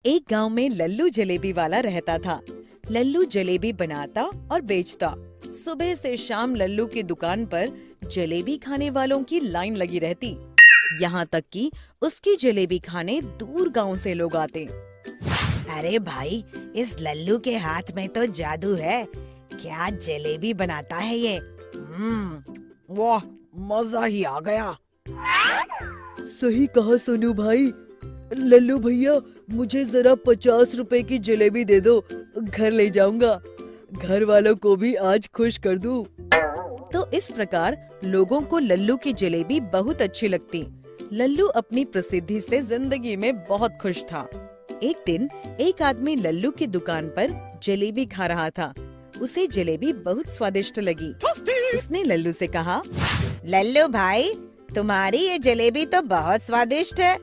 एक गांव में लल्लू जलेबी वाला रहता था। लल्लू जलेबी बनाता और बेचता। सुबह से शाम लल्लू की दुकान पर जलेबी खाने वालों की लाइन लगी रहती। यहाँ तक कि उसकी जलेबी खाने दूर गांव से लोग आते। अरे भाई, इस लल्लू के हाथ में तो जादू है। क्या जलेबी बनाता है ये। वाह, मजा ही आ गया। सही कहा सोनू भाई। लल्लू भैया, मुझे जरा 50 रुपए की जलेबी दे दो, घर ले जाऊंगा। घर वालों को भी आज खुश कर दूं। तो इस प्रकार लोगों को लल्लू की जलेबी बहुत अच्छी लगती। लल्लू अपनी प्रसिद्धि से जिंदगी में बहुत खुश था। एक दिन एक आदमी लल्लू की दुकान पर जलेबी खा रहा था। उसे जलेबी बहुत स्वादिष्ट लगी। उसने लल्लू से कहा, लल्लू भाई, तुम्हारी ये जलेबी तो बहुत स्वादिष्ट है,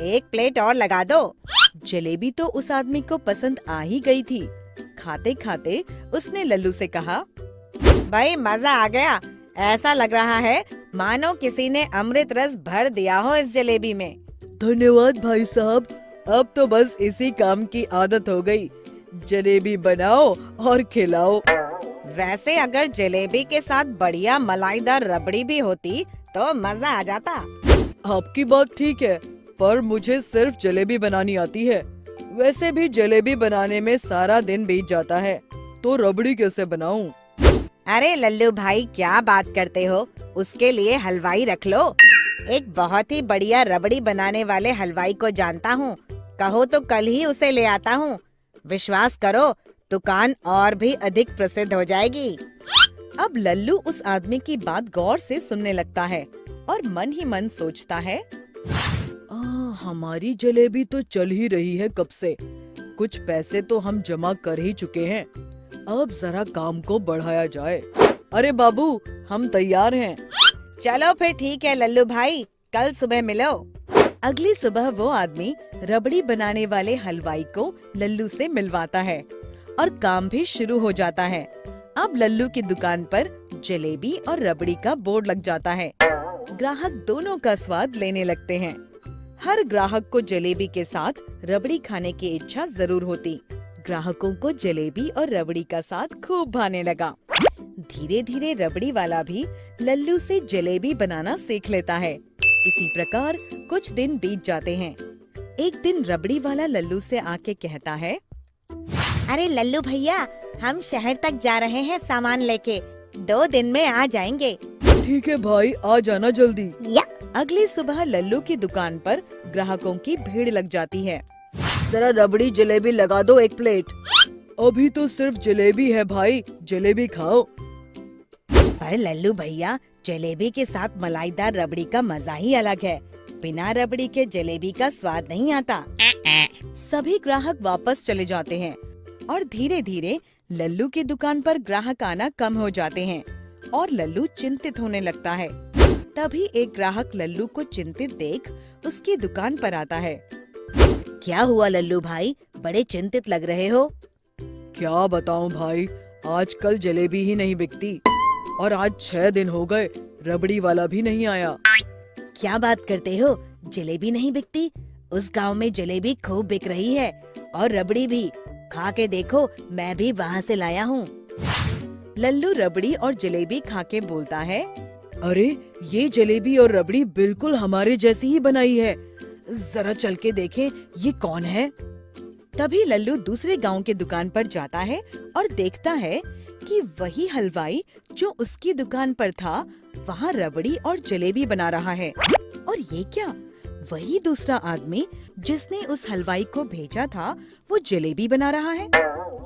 एक प्लेट और लगा दो। जलेबी तो उस आदमी को पसंद आ ही गई थी। खाते खाते उसने लल्लू से कहा, भाई मजा आ गया। ऐसा लग रहा है मानो किसी ने अमृत रस भर दिया हो इस जलेबी में। धन्यवाद भाई साहब, अब तो बस इसी काम की आदत हो गई। जलेबी बनाओ और खिलाओ। वैसे अगर जलेबी के साथ बढ़िया मलाईदार रबड़ी भी होती तो मजा आ जाता। आपकी बात ठीक है, पर मुझे सिर्फ जलेबी बनानी आती है। वैसे भी जलेबी बनाने में सारा दिन बीत जाता है, तो रबड़ी कैसे बनाऊं? अरे लल्लू भाई, क्या बात करते हो, उसके लिए हलवाई रख लो। एक बहुत ही बढ़िया रबड़ी बनाने वाले हलवाई को जानता हूँ। कहो तो कल ही उसे ले आता हूँ। विश्वास करो, दुकान और भी अधिक प्रसिद्ध हो जाएगी। अब लल्लू उस आदमी की बात गौर से सुनने लगता है और मन ही मन सोचता है, हमारी जलेबी तो चल ही रही है कब से। कुछ पैसे तो हम जमा कर ही चुके हैं, अब जरा काम को बढ़ाया जाए। अरे बाबू, हम तैयार हैं। चलो फिर ठीक है लल्लू भाई, कल सुबह मिलो। अगली सुबह वो आदमी रबड़ी बनाने वाले हलवाई को लल्लू से मिलवाता है और काम भी शुरू हो जाता है। अब लल्लू की दुकान पर जलेबी और रबड़ी का बोर्ड लग जाता है। ग्राहक दोनों का स्वाद लेने लगते हैं। हर ग्राहक को जलेबी के साथ रबड़ी खाने की इच्छा जरूर होती। ग्राहकों को जलेबी और रबड़ी का साथ खूब भाने लगा। धीरे धीरे रबड़ी वाला भी लल्लू से जलेबी बनाना सीख लेता है। इसी प्रकार कुछ दिन बीत जाते हैं। एक दिन रबड़ी वाला लल्लू से आके कहता है, अरे लल्लू भैया, हम शहर तक जा रहे हैं सामान लेके, 2 दिन में आ जाएंगे। ठीक है भाई, आ जाना जल्दी। अगली सुबह लल्लू की दुकान पर ग्राहकों की भीड़ लग जाती है। जरा रबड़ी जलेबी लगा दो 1 प्लेट। अभी तो सिर्फ जलेबी है भाई, जलेबी खाओ। पर लल्लू भैया, जलेबी के साथ मलाईदार रबड़ी का मजा ही अलग है। बिना रबड़ी के जलेबी का स्वाद नहीं आता। सभी ग्राहक वापस चले जाते हैं और धीरे धीरे लल्लू की दुकान पर ग्राहक आना कम हो जाते हैं और लल्लू चिंतित होने लगता है। तभी एक ग्राहक लल्लू को चिंतित देख उसकी दुकान पर आता है। क्या हुआ लल्लू भाई, बड़े चिंतित लग रहे हो? क्या बताऊं भाई, आजकल जलेबी ही नहीं बिकती और आज 6 दिन हो गए, रबड़ी वाला भी नहीं आया। क्या बात करते हो, जलेबी नहीं बिकती? उस गांव में जलेबी खूब बिक रही है और रबड़ी भी। खा के देखो, मैं भी वहाँ से लाया हूँ। लल्लू रबड़ी और जलेबी खा के बोलता है, अरे ये जलेबी और रबड़ी बिल्कुल हमारे जैसी ही बनाई है। जरा चल के देखें, ये कौन है? तभी लल्लू दूसरे गांव के दुकान पर जाता है और देखता है कि वही हलवाई जो उसकी दुकान पर था, वहाँ रबड़ी और जलेबी बना रहा है। और ये क्या, वही दूसरा आदमी जिसने उस हलवाई को भेजा था, वो जलेबी बना रहा है।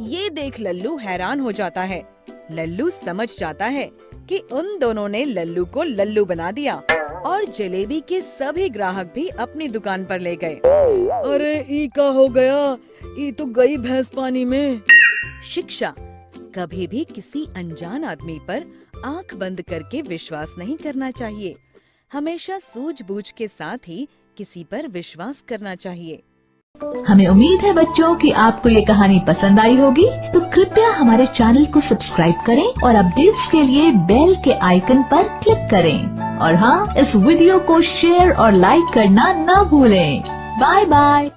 ये देख लल्लू हैरान हो जाता है। लल्लू समझ जाता है कि उन दोनों ने लल्लू को लल्लू बना दिया और जलेबी के सभी ग्राहक भी अपनी दुकान पर ले गए। अरे ई का हो गया, ई तो गई भैंस पानी में। शिक्षा: कभी भी किसी अनजान आदमी पर आंख बंद करके विश्वास नहीं करना चाहिए। हमेशा सूझबूझ के साथ ही किसी पर विश्वास करना चाहिए। हमें उम्मीद है बच्चों कि आपको ये कहानी पसंद आई होगी, तो कृपया हमारे चैनल को सब्सक्राइब करें और अपडेट्स के लिए बेल के आइकन पर क्लिक करें। और हाँ, इस वीडियो को शेयर और लाइक करना ना भूलें। Bye bye.